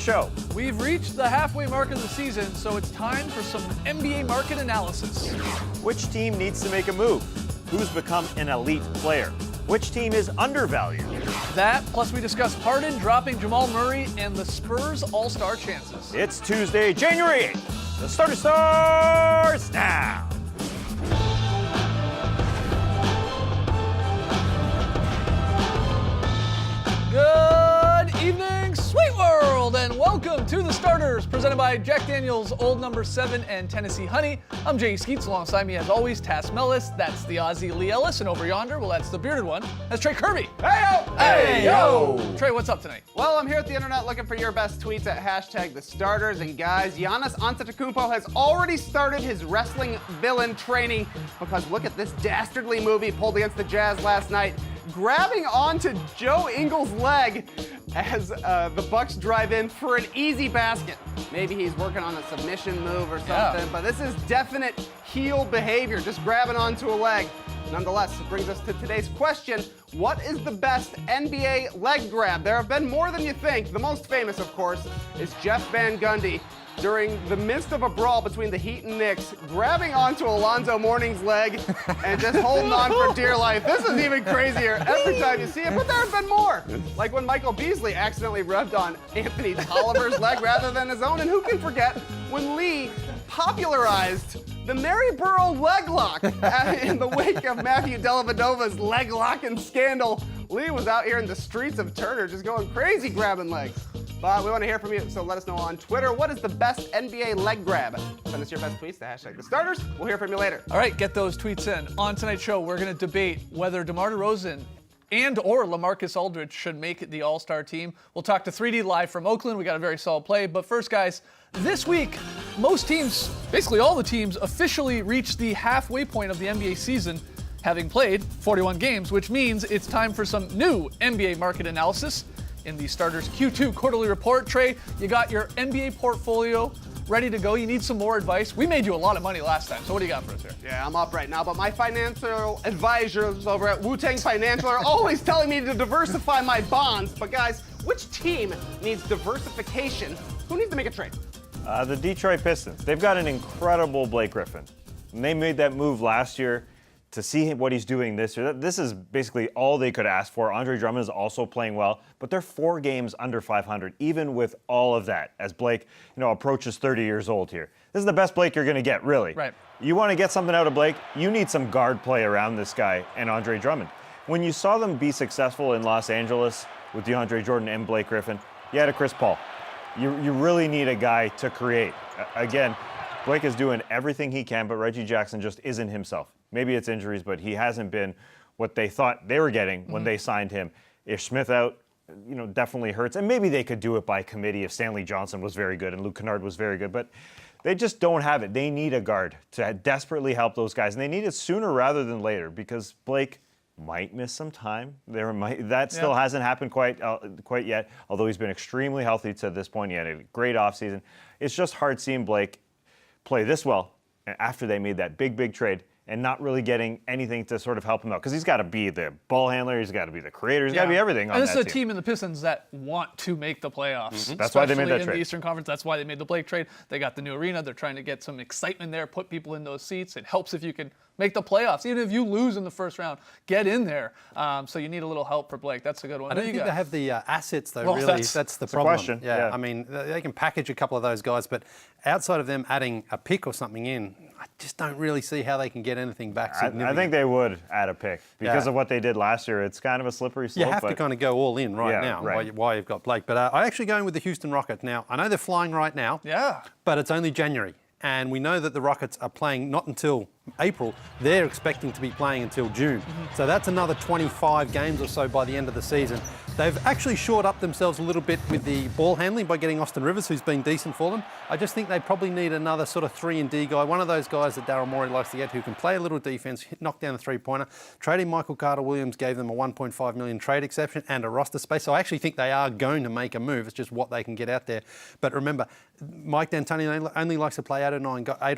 show. We've reached the halfway mark of the season, so it's time for some NBA market analysis. Which team needs to make a move? Who's become an elite player? Which team is undervalued? That, plus we discuss Harden dropping Jamal Murray and the Spurs All-Star chances. It's Tuesday, January 8th. The starter starts now. Good evening, Sweet World, and welcome to The Starters, presented by Jack Daniel's Old No. 7 and Tennessee Honey. I'm Jay Skeets, alongside me as always, Tass Mellis, that's the Aussie Lee Ellis, and over yonder, well, that's the bearded one, that's Trey Kirby. Hey-yo! Hey-yo! Trey, what's up tonight? Well, I'm here at the internet looking for your best tweets at hashtag The Starters, and guys, Giannis Antetokounmpo has already started his wrestling villain training, because look at this dastardly move he pulled against the Jazz last night, grabbing onto Joe Ingles' leg as the Bucks drive in for an easy basket. Maybe he's working on a submission move or something, but this is definite heel behavior, just grabbing onto a leg. Nonetheless, it brings us to today's question. What is the best NBA leg grab? There have been more than you think. The most famous, of course, is Jeff Van Gundy during the midst of a brawl between the Heat and Knicks, grabbing onto Alonzo Mourning's leg and just holding on for dear life. This is even crazier every time you see it, but there have been more. Like when Michael Beasley accidentally rubbed on Anthony Tolliver's leg rather than his own, and who can forget when Lee popularized the Maryborough leg lock in the wake of Matthew Dellavedova's leg locking scandal. Lee was out here in the streets of Turner just going crazy grabbing legs. But we want to hear from you, so let us know on Twitter. What is the best NBA leg grab? Send us your best tweets to hashtag The Starters. We'll hear from you later. All right, get those tweets in. On tonight's show, we're going to debate whether DeMar DeRozan and or LaMarcus Aldridge should make the All-Star team. We'll talk to 3D live from Oakland. We got a very solid play. But first, guys, this week, most teams, basically all the teams, officially reached the halfway point of the NBA season, having played 41 games, which means it's time for some new NBA market analysis. In the Starters Q2 quarterly report, Trey, you got your NBA portfolio ready to go. You need some more advice. We made you a lot of money last time, so what do you got for us here? Yeah, I'm up right now, but my financial advisors over at Wu-Tang Financial are always telling me to diversify my bonds. But guys, which team needs diversification? Who needs to make a trade? The Detroit Pistons. They've got an incredible Blake Griffin. And they made that move last year. To see what he's doing this year, this is basically all they could ask for. Andre Drummond is also playing well, but they're 4 games under 500, even with all of that, as Blake, approaches 30 years old here. This is the best Blake you're going to get, really. Right. You want to get something out of Blake, you need some guard play around this guy and Andre Drummond. When you saw them be successful in Los Angeles with DeAndre Jordan and Blake Griffin, you had a Chris Paul. You really need a guy to create. Again, Blake is doing everything he can, but Reggie Jackson just isn't himself. Maybe it's injuries, but he hasn't been what they thought they were getting when they signed him. Ish Smith out, definitely hurts. And maybe they could do it by committee if Stanley Johnson was very good and Luke Kennard was very good, but they just don't have it. They need a guard to desperately help those guys, and they need it sooner rather than later because Blake might miss some time. That still hasn't happened quite yet, although he's been extremely healthy to this point. He had a great offseason. It's just hard seeing Blake play this well after they made that big trade and not really getting anything to sort of help him out. Because he's got to be the ball handler, he's got to be the creator, he's got to be everything on that team. And this is a team in the Pistons that want to make the playoffs. That's why they made that trade. In the Eastern Conference, that's why they made the Blake trade. They got the new arena, they're trying to get some excitement there, put people in those seats. It helps if you can make the playoffs. Even if you lose in the first round, get in there. So you need a little help for Blake. That's a good one. I don't think they have the assets, though, well, really. That's the problem. Question. Yeah, I mean, they can package a couple of those guys, but outside of them adding a pick or something in, I just don't really see how they can get anything back significant. I think they would add a pick. Because of what they did last year, it's kind of a slippery slope. You have to kind of go all in now while you've got Blake. But I'm actually going with the Houston Rockets. Now, I know they're flying right now, but it's only January. And we know that the Rockets are playing not until April. They're expecting to be playing until June. So that's another 25 games or so by the end of the season. They've actually shored up themselves a little bit with the ball handling by getting Austin Rivers, who's been decent for them. I just think they probably need another sort of 3-and-D guy, one of those guys that Daryl Morey likes to get who can play a little defense, knock down the three-pointer. Trading Michael Carter-Williams gave them a $1.5 million trade exception and a roster space. So I actually think they are going to make a move. It's just what they can get out there. But remember, Mike D'Antoni only likes to play 8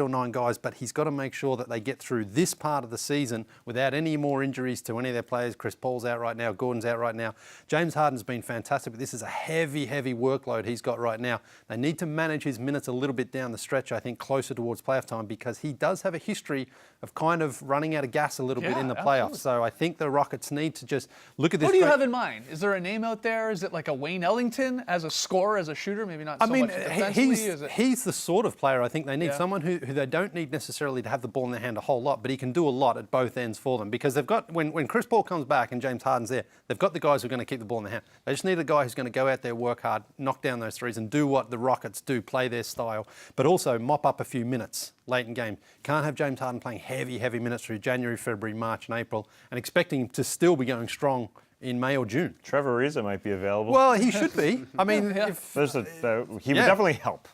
or 9 guys, but he's got to make sure that they they get through this part of the season without any more injuries to any of their players. Chris Paul's out right now. Gordon's out right now. James Harden's been fantastic, but this is a heavy, heavy workload he's got right now. They need to manage his minutes a little bit down the stretch, I think, closer towards playoff time, because he does have a history of kind of running out of gas a little bit in the playoffs. So I think the Rockets need to just look at this. What do you have in mind? Is there a name out there? Is it like a Wayne Ellington as a scorer, as a shooter? Maybe not so much defensively? He's the sort of player I think they need. Someone who they don't need necessarily to have the ball in their hand a whole lot, but he can do a lot at both ends for them, because they've got, when Chris Paul comes back and James Harden's there, they've got the guys who are going to keep the ball in their hand. They just need a guy who's going to go out there, work hard, knock down those threes and do what the Rockets do, play their style, but also mop up a few minutes late in game. Can't have James Harden playing heavy, heavy minutes through January, February, March and April and expecting him to still be going strong in May or June. Trevor Ariza might be available. Well, he should be. I mean, he would definitely help.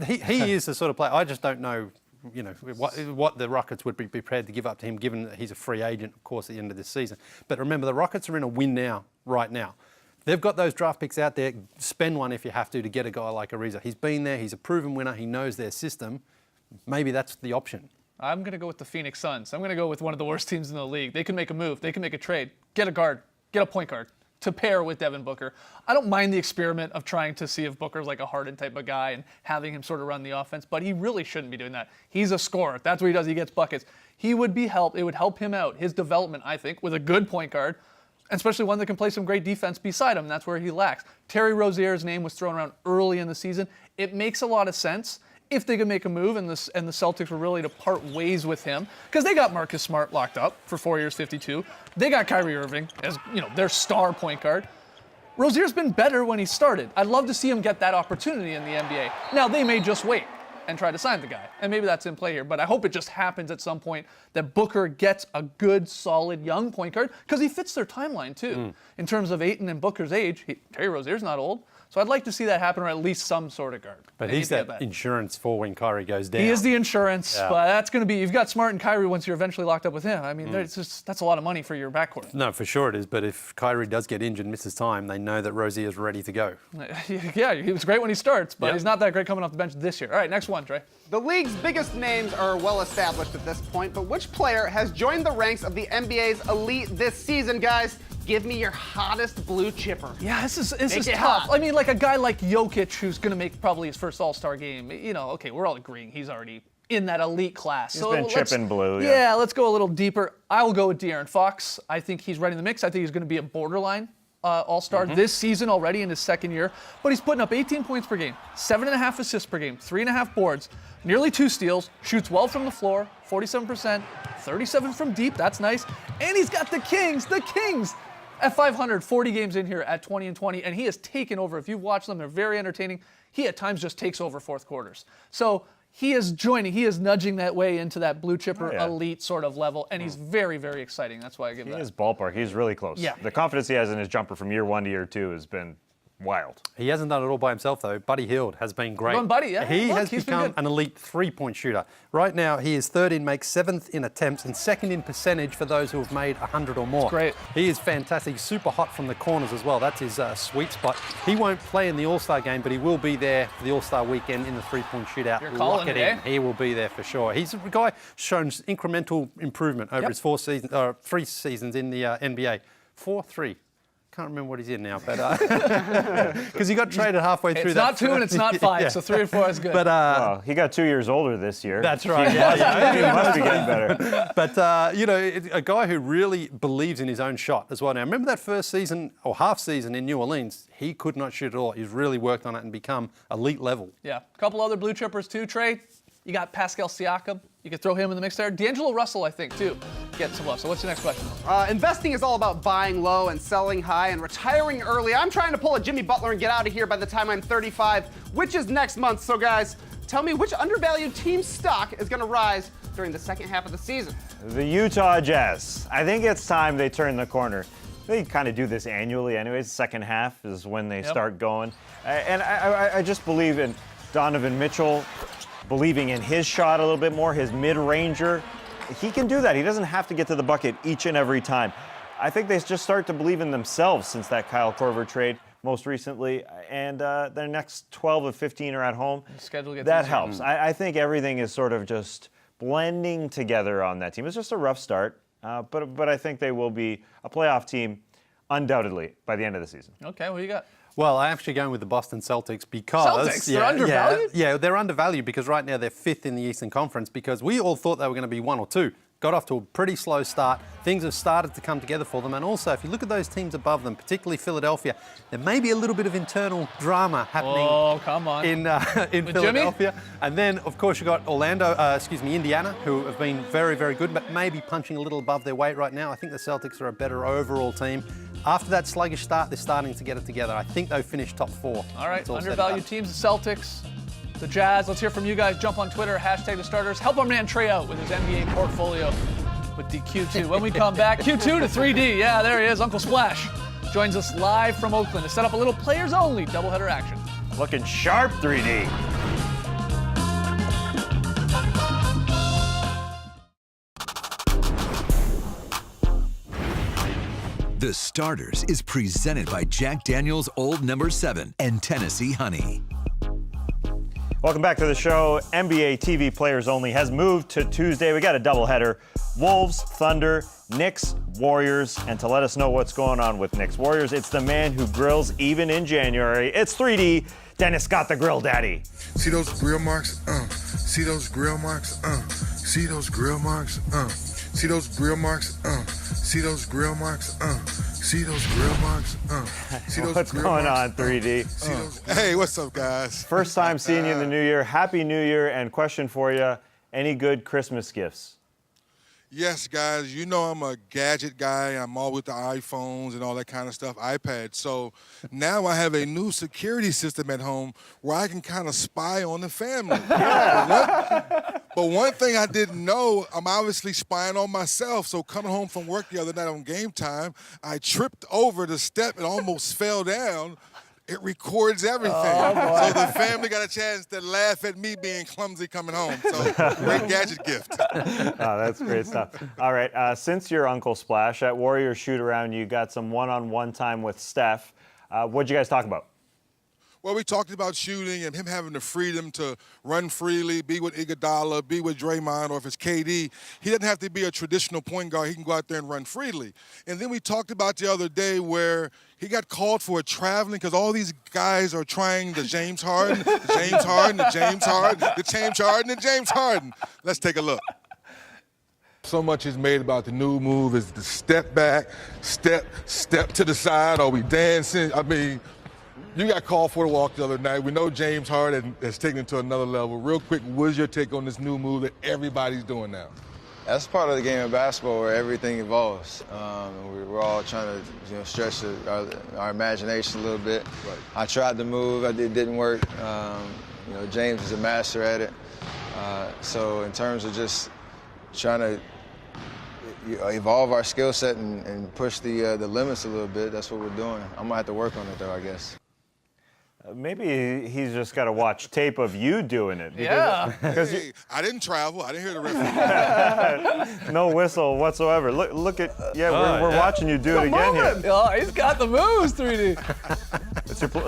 He is the sort of player. I just don't know, what the Rockets would be prepared to give up to him, given that he's a free agent, of course, at the end of this season. But remember, the Rockets are in a win now, right now. They've got those draft picks out there. Spend one if you have to get a guy like Ariza. He's been there. He's a proven winner. He knows their system. Maybe that's the option. I'm going to go with the Phoenix Suns. I'm going to go with one of the worst teams in the league. They can make a move. They can make a trade. Get a guard. Get a point guard to pair with Devin Booker. I don't mind the experiment of trying to see if Booker's like a Harden type of guy and having him sort of run the offense, but he really shouldn't be doing that. He's a scorer. That's what he does. He gets buckets. He would be helped. It would help him out, his development, I think, with a good point guard, especially one that can play some great defense beside him. That's where he lacks. Terry Rozier's name was thrown around early in the season. It makes a lot of sense if they could make a move and the Celtics were really to part ways with him, because they got Marcus Smart locked up for 4 years, 52. They got Kyrie Irving as their star point guard. Rozier's been better when he started. I'd love to see him get that opportunity in the NBA. Now, they may just wait and try to sign the guy, and maybe that's in play here, but I hope it just happens at some point that Booker gets a good, solid, young point guard, because he fits their timeline, too. In terms of Ayton and Booker's age, Terry Rozier's not old. So I'd like to see that happen, or at least some sort of guard. But he's that insurance for when Kyrie goes down. He is the insurance, but that's going to be, you've got Smart and Kyrie once you're eventually locked up with him. I mean, that's a lot of money for your backcourt. No, for sure it is. But if Kyrie does get injured and misses time, they know that Rozier is ready to go. Yeah, he was great when he starts, but he's not that great coming off the bench this year. All right, next one, Trey. The league's biggest names are well established at this point, but which player has joined the ranks of the NBA's elite this season, guys? Give me your hottest blue chipper. Yeah, this is tough. I mean, like a guy like Jokic, who's going to make probably his first All-Star game. Okay, we're all agreeing he's already in that elite class. He's been chipping blue. Yeah, let's go a little deeper. I will go with De'Aaron Fox. I think he's right in the mix. I think he's going to be a borderline All-Star this season already in his second year. But he's putting up 18 points per game, 7.5 assists per game, 3.5 boards, nearly 2 steals, shoots well from the floor, 47%, 37 from deep. That's nice. And he's got the Kings. At 500, 40 games in here at 20-20, and he has taken over. If you've watched them, they're very entertaining. He at times just takes over fourth quarters. So he is nudging that way into that blue chipper elite sort of level, and he's very, very exciting. That's why I give that. His ballpark, he's really close. Yeah. The confidence he has in his jumper from year 1 to year 2 has been wild. He hasn't done it all by himself, though. Buddy Hield has been great. Buddy, yeah. He has become an elite three-point shooter. Right now, he is third in makes, 7th in attempts, and 2nd in percentage for those who have made 100 or more. That's great. He is fantastic. He's super hot from the corners as well. That's his sweet spot. He won't play in the All-Star game, but he will be there for the All-Star weekend in the three-point shootout. You're calling it, eh? He will be there for sure. He's a guy shown incremental improvement over his 3 seasons in the NBA. 4-3. Can't remember what he's in now, but because he got traded halfway through. It's not 2 and it's not 5, so 3 and 4 is good. But well, he got 2 years older this year. That's right. He must be getting better. But a guy who really believes in his own shot as well. Now, remember that first season or half season in New Orleans? He could not shoot at all. He's really worked on it and become elite level. Yeah, a couple other blue chippers too, Trey. You got Pascal Siakam. You could throw him in the mix there. D'Angelo Russell, I think, too, gets some love. So what's your next question? Investing is all about buying low and selling high and retiring early. I'm trying to pull a Jimmy Butler and get out of here by the time I'm 35, which is next month. So, guys, tell me which undervalued team stock is going to rise during the second half of the season. The Utah Jazz. I think it's time they turn the corner. They kind of do this annually anyways. Second half is when they start going. And I just believe in Donovan Mitchell, believing in his shot a little bit more, his mid-ranger. He can do that. He doesn't have to get to the bucket each and every time. I think they just start to believe in themselves since that Kyle Korver trade most recently, and their next 12 of 15 are at home. The schedule gets that easier. helps. I think everything is sort of just blending together on that team. It's just a rough start, but I think they will be a playoff team undoubtedly by the end of the season. Okay, what do you got? Well, I'm actually going with the Boston Celtics because... Celtics? They're undervalued? Yeah, they're undervalued because right now they're 5th in the Eastern Conference because we all thought they were going to be 1 or 2. Got off to a pretty slow start. Things have started to come together for them. And also, if you look at those teams above them, particularly Philadelphia, there may be a little bit of internal drama happening in Philadelphia. Jimmy? And then, of course, you've got Indiana, who have been very, very good, but maybe punching a little above their weight right now. I think the Celtics are a better overall team. After that sluggish start, they're starting to get it together. I think they'll finish top 4. All right, undervalued teams, the Celtics, the Jazz. Let's hear from you guys. Jump on Twitter, hashtag the starters. Help our man Trey out with his NBA portfolio with the Q2. When we come back, Q2 to 3D. Yeah, there he is. Uncle Splash joins us live from Oakland to set up a little players-only doubleheader action. Looking sharp, 3D. The Starters is presented by Jack Daniel's Old No. 7 and Tennessee Honey. Welcome back to the show. NBA TV Players Only has moved to Tuesday. We got a doubleheader. Wolves, Thunder, Knicks, Warriors. And to let us know what's going on with Knicks Warriors, it's the man who grills even in January. It's 3D, Dennis Scott, the Grill Daddy. See those grill marks? See those grill marks? See those grill marks? See those grill marks? See those grill marks? See those grill marks? See those what's grill going marks? on, 3D? Hey, what's up, guys? First time seeing you in the new year. Happy New Year, and question for you, any good Christmas gifts? Yes, guys, you know I'm a gadget guy. I'm all with the iPhones and all that kind of stuff, iPads. So now I have a new security system at home where I can kind of spy on the family. But one thing I didn't know, I'm obviously spying on myself. So coming home from work the other night on game time, I tripped over the step and almost fell down. It records everything. So the family got a chance to laugh at me being clumsy coming home. So great gadget gift. Oh, that's great stuff. All right, since your Uncle Splash, at Warriors Shoot Around, you got some one-on-one time with Steph. What'd you guys talk about? Well, we talked about shooting and him having the freedom to run freely, be with Iguodala, be with Draymond, or if it's KD, he doesn't have to be a traditional point guard. He can go out there and run freely. And then we talked about the other day where he got called for traveling because all these guys are trying the James Harden, the James Harden, the James Harden, the James Harden, the James Harden. Let's take a look. So much is made about the new move is the step back, step to the side. Are we dancing? I mean, you got called for the walk the other night. We know James Harden has taken it to another level. Real quick, what's your take on this new move that everybody's doing now? That's part of the game of basketball where everything evolves. We're all trying to stretch our imagination a little bit. Right. I tried the move. It didn't work. James is a master at it. So in terms of just trying to evolve our skill set and push the limits a little bit, that's what we're doing. I'm going to have to work on it, though, I guess. Maybe he's just got to watch tape of you doing it. Hey, I didn't travel. I didn't hear the referee. No whistle whatsoever. Look at, we're watching you do it again here. Oh, he's got the moves, 3D.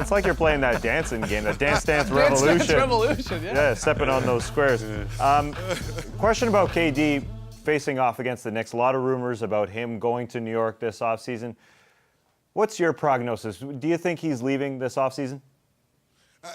It's like you're playing that dancing game, that Dance Dance Revolution. Dance Dance Revolution, yeah. Yeah, stepping on those squares. Question about KD facing off against the Knicks. A lot of rumors about him going to New York this offseason. What's your prognosis? Do you think he's leaving this offseason?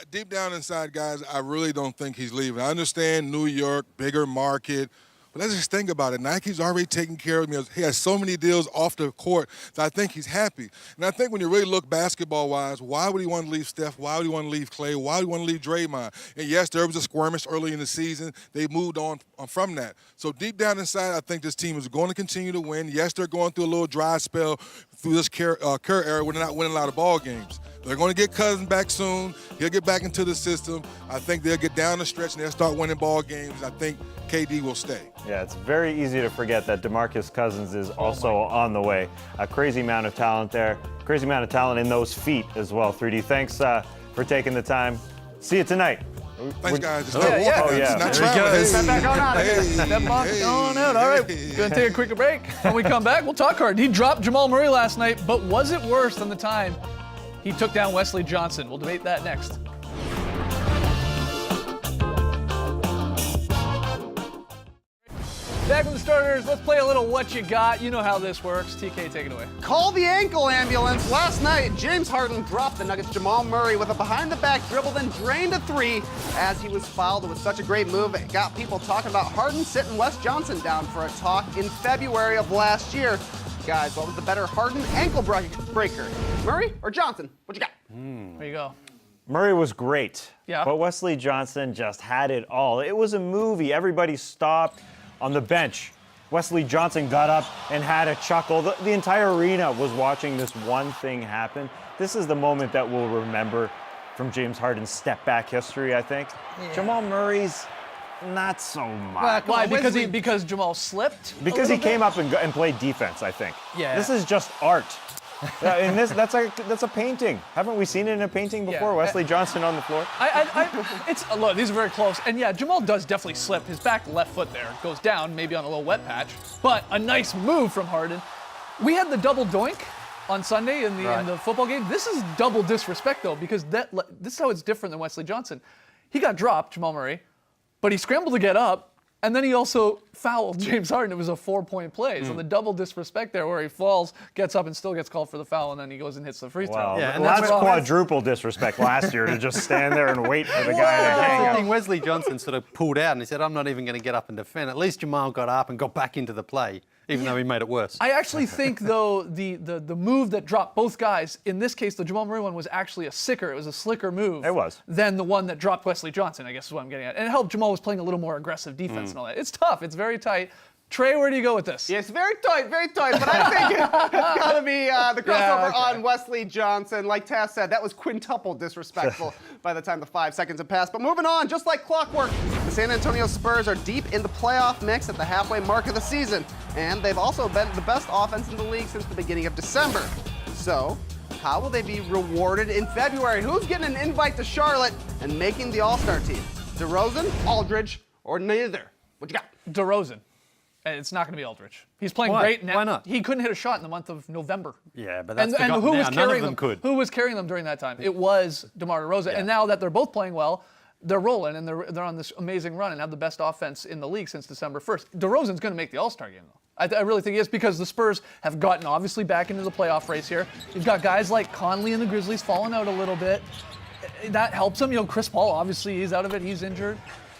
Deep down inside, guys, I really don't think he's leaving. I understand New York, bigger market, but let's just think about it. Nike's already taking care of him. He has so many deals off the court that I think he's happy. And I think when you really look basketball-wise, why would he want to leave Steph? Why would he want to leave Clay? Why would he want to leave Draymond? And yes, there was a skirmish early in the season. They moved on from that. So deep down inside, I think this team is going to continue to win. Yes, they're going through a little dry spell through this Kerr era when they're not winning a lot of ball games. They're going to get Cousins back soon. He'll get back into the system. I think they'll get down the stretch and they'll start winning ball games. I think KD will stay. Yeah, it's very easy to forget that DeMarcus Cousins is also on the way. A crazy amount of talent there. Crazy amount of talent in those feet as well. 3D, thanks for taking the time. See you tonight. Thanks, guys. It's not walking. It's not traveling. Step back on out. Step off, going out. All right, going to take a quick break. When we come back, we'll talk hard. He dropped Jamal Murray last night, but was it worse than the time he took down Wesley Johnson? We'll debate that next. Back with the starters. Let's play a little What You Got. You know how this works. TK, take it away. Call the ankle ambulance. Last night, James Harden dropped the Nuggets' Jamal Murray with a behind-the-back dribble, then drained a three as he was fouled. It was such a great move. It got people talking about Harden sitting Wes Johnson down for a talk in February of last year. Guys, what was the better Harden ankle breaker? Murray or Johnson? What you got? There you go. Murray was great, yeah. But Wesley Johnson just had it all. It was a movie. Everybody stopped on the bench. Wesley Johnson got up and had a chuckle. The entire arena was watching this one thing happen. This is the moment that we'll remember from James Harden's step-back history, I think. Yeah. Jamal Murray's not so much. Why? Because Jamal slipped? Because he came up and played defense, I think. Yeah. This is just art. And that's a painting. Haven't we seen it in a painting before? Yeah. Wesley Johnson on the floor. Look, these are very close. And yeah, Jamal does definitely slip. His back left foot there goes down, maybe on a little wet patch. But a nice move from Harden. We had the double doink on Sunday in the football game. This is double disrespect though, because this is how it's different than Wesley Johnson. He got dropped, Jamal Murray, but he scrambled to get up. And then he also fouled James Harden. It was a 4-point play. So the double disrespect there where he falls, gets up, and still gets called for the foul, and then he goes and hits the free throw. Wow. Yeah, and that's quadruple disrespect last year to just stand there and wait for the guy to hang up. Wesley Johnson sort of pulled out and he said, I'm not even going to get up and defend. At least Jamal got up and got back into the play, even though he made it worse. I actually think, though, the move that dropped both guys, in this case, the Jamal Murray one was actually a sicker. It was a slicker move. It was. Than the one that dropped Wesley Johnson, I guess is what I'm getting at. And it helped Jamal was playing a little more aggressive defense and all that. It's tough. It's very tight. Trey, where do you go with this? Yes, very tight, but I think it's got to be the crossover on Wesley Johnson. Like Taz said, that was quintuple disrespectful by the time the 5 seconds had passed. But moving on, just like clockwork, the San Antonio Spurs are deep in the playoff mix at the halfway mark of the season. And they've also been the best offense in the league since the beginning of December. So, how will they be rewarded in February? Who's getting an invite to Charlotte and making the All-Star team? DeRozan, Aldridge, or neither? What you got? DeRozan. It's not going to be Aldridge. He's playing great now. Why not? He couldn't hit a shot in the month of November. Yeah, but that's and who was now. carrying None of them? could. Who was carrying them during that time? It was DeMar DeRozan. Yeah. And now that they're both playing well, they're rolling and they're on this amazing run and have the best offense in the league since December 1st. DeRozan's going to make the All-Star game, though. I really think he is, because the Spurs have gotten obviously back into the playoff race here. You've got guys like Conley and the Grizzlies falling out a little bit. That helps them. Chris Paul, obviously, he's out of it. He's injured.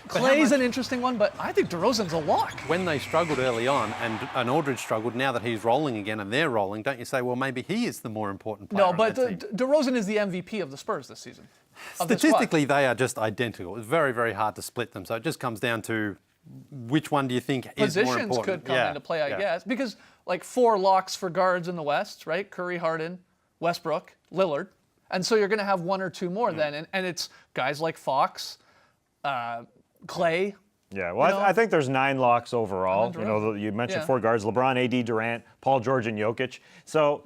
Clay's an interesting one, but I think DeRozan's a lock. When they struggled early on and Aldridge struggled, now that he's rolling again and they're rolling, don't you say, well, maybe he is the more important player? No, but DeRozan is the MVP of the Spurs this season. Statistically, they are just identical. It's very, very hard to split them. So it just comes down to which one do you think is more important? Positions could come into play, I guess, because like 4 locks for guards in the West, right? Curry, Harden, Westbrook, Lillard. And so you're going to have 1 or 2 more then. And it's guys like Fox, Clay. Yeah, well, I think there's 9 locks overall. You mentioned 4 guards: LeBron, AD, Durant, Paul George, and Jokic. So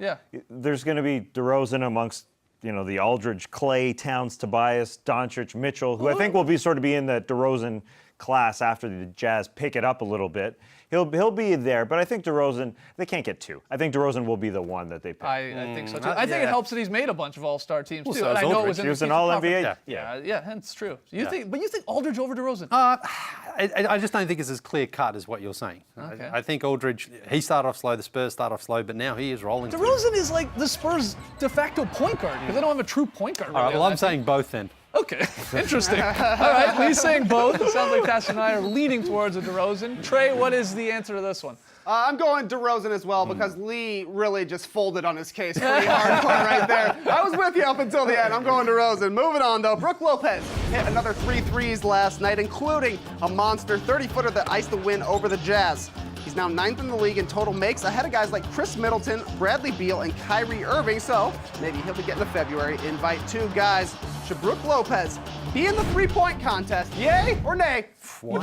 there's going to be DeRozan amongst the Aldridge, Clay, Towns, Tobias, Doncic, Mitchell, who I think will be in the DeRozan class after the Jazz pick it up a little bit. He'll be there, but I think DeRozan, they can't get 2. I think DeRozan will be the one that they pick. I think so too. I think it helps that he's made a bunch of All-Star teams too. So and I know it was an All-NBA. Yeah, that's true. You think Aldridge over DeRozan? I just don't think it's as clear cut as what you're saying. Okay. I think Aldridge, he started off slow, the Spurs started off slow, but now he is rolling. DeRozan is like the Spurs' de facto point guard because they don't have a true point guard. All right, well, I'm saying both then. Okay, interesting. All right, Lee's saying both. It sounds like Tash and I are leaning towards a DeRozan. Trey, what is the answer to this one? I'm going DeRozan as well because Lee really just folded on his case pretty hardcore right there. I was with you up until the end. I'm going DeRozan. Moving on, though. Brook Lopez hit another 3 threes last night, including a monster 30-footer that iced the win over the Jazz. He's now 9th in the league in total makes, ahead of guys like Chris Middleton, Bradley Beal, and Kyrie Irving, so maybe he'll be getting a February invite too. Guys, should Brook Lopez be in the three-point contest, yay or nay?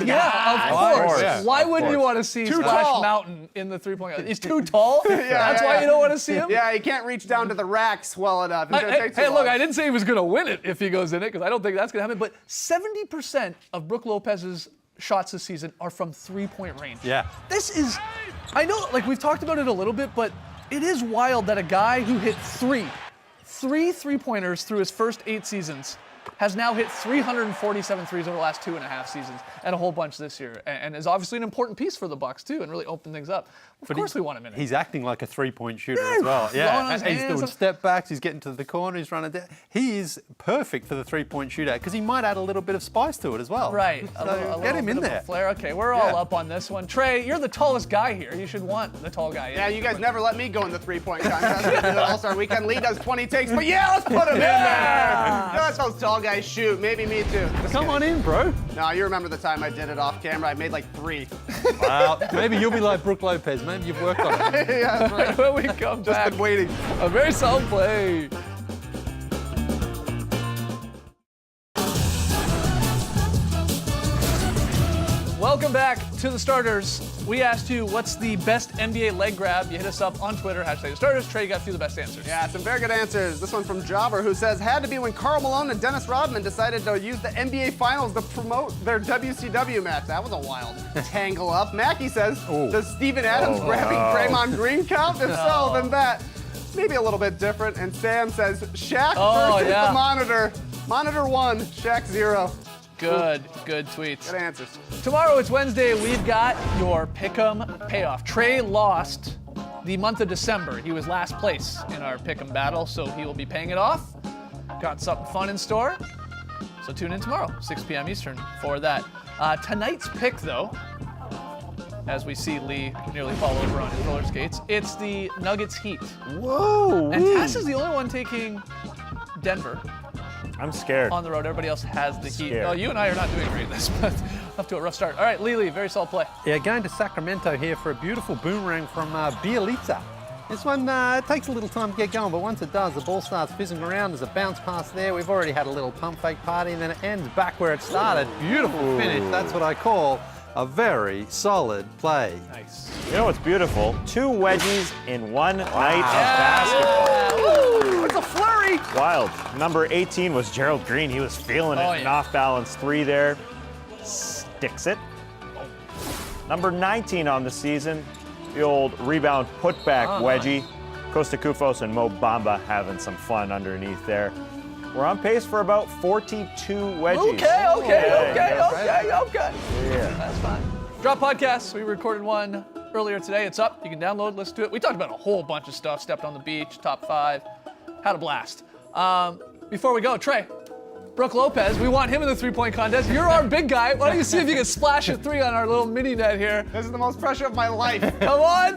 Yeah, of course. Yeah, why wouldn't you want to see Splash Mountain in the three-point contest? He's too tall? That's why you don't want to see him? Yeah, he can't reach down to the racks well enough. Hey, look, I didn't say he was going to win it if he goes in it, because I don't think that's going to happen, but 70% of Brook Lopez's shots this season are from three-point range. Yeah. This is, I know, like we've talked about it a little bit, but it is wild that a guy who hit three three-pointers through his first 8 seasons has now hit 347 threes over the last 2.5 seasons, and a whole bunch this year, and is obviously an important piece for the Bucks too, and really open things up. Of course we want him in it. He's acting like a three-point shooter as well. Yeah, and he's doing step backs, he's getting to the corner, he's running down. He is perfect for the three-point shootout because he might add a little bit of spice to it as well. Right, So get him in there. Flair. Okay, we're all up on this one. Trey, you're the tallest guy here. You should want the tall guy in. Yeah, you guys never let me go in the three-point contest. The All-Star Weekend. Lee does 20 takes, but yeah, let's put him in there. Let those tall guys shoot. Maybe me too. Come on in, bro. No, you remember the time I did it off camera? I made like 3. Well, maybe you'll be like Brooke Lopez. Maybe you've worked on it. Yeah, that's right. When we come back, Just been waiting. A very solid play. Welcome back to the starters. We asked you what's the best NBA leg grab. You hit us up on Twitter, #starters. Trey, you got a few of the best answers. Yeah, some very good answers. This one from Jobber, who says, had to be when Karl Malone and Dennis Rodman decided to use the NBA Finals to promote their WCW match. That was a wild tangle up. Mackie says, does Steven Adams grabbing Draymond Green count? If so, then that maybe a little bit different. And Sam says, Shaq versus the Monitor. Monitor 1, Shaq 0. Good tweets. Good answers. Tomorrow, it's Wednesday. We've got your Pick'em payoff. Trey lost the month of December. He was last place in our Pick'em battle, so he will be paying it off. Got something fun in store. So tune in tomorrow, 6 p.m. Eastern, for that. Tonight's pick, though, as we see Lee nearly fall over on his roller skates, it's the Nuggets Heat. Whoa! And Tess is the only one taking Denver. I'm scared. On the road, everybody else has the Heat. Scared. Oh, you and I are not doing great in this, but off to a rough start. All right, Lee, very solid play. Yeah, going to Sacramento here for a beautiful boomerang from Bielitsa. This one it takes a little time to get going, but once it does, the ball starts fizzing around. There's a bounce pass there. We've already had a little pump fake party, and then it ends back where it started. Beautiful finish. That's what I call a very solid play. Nice. You know what's beautiful? 2 wedgies in one night of basketball. Woo! It's a flurry. Wild. Number 18 was Gerald Green. He was feeling it. An off-balance 3 there. Sticks it. Number 19 on the season, the old rebound putback wedgie. Costa Kufos and Mo Bamba having some fun underneath there. We're on pace for about 42 wedgies. Okay. Yeah. That's fine. Drop podcasts. We recorded one earlier today. It's up. You can download, listen to it. We talked about a whole bunch of stuff. Stepped on the beach, top 5. Had a blast. Before we go, Trey, Brooke Lopez, we want him in the three-point contest. You're our big guy. Why don't you see if you can splash a 3 on our little mini net here? This is the most pressure of my life. Come on.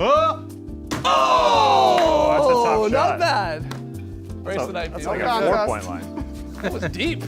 Oh, that's a tough shot. Not bad. Brace the knife. That's like a 4-point line. That was deep.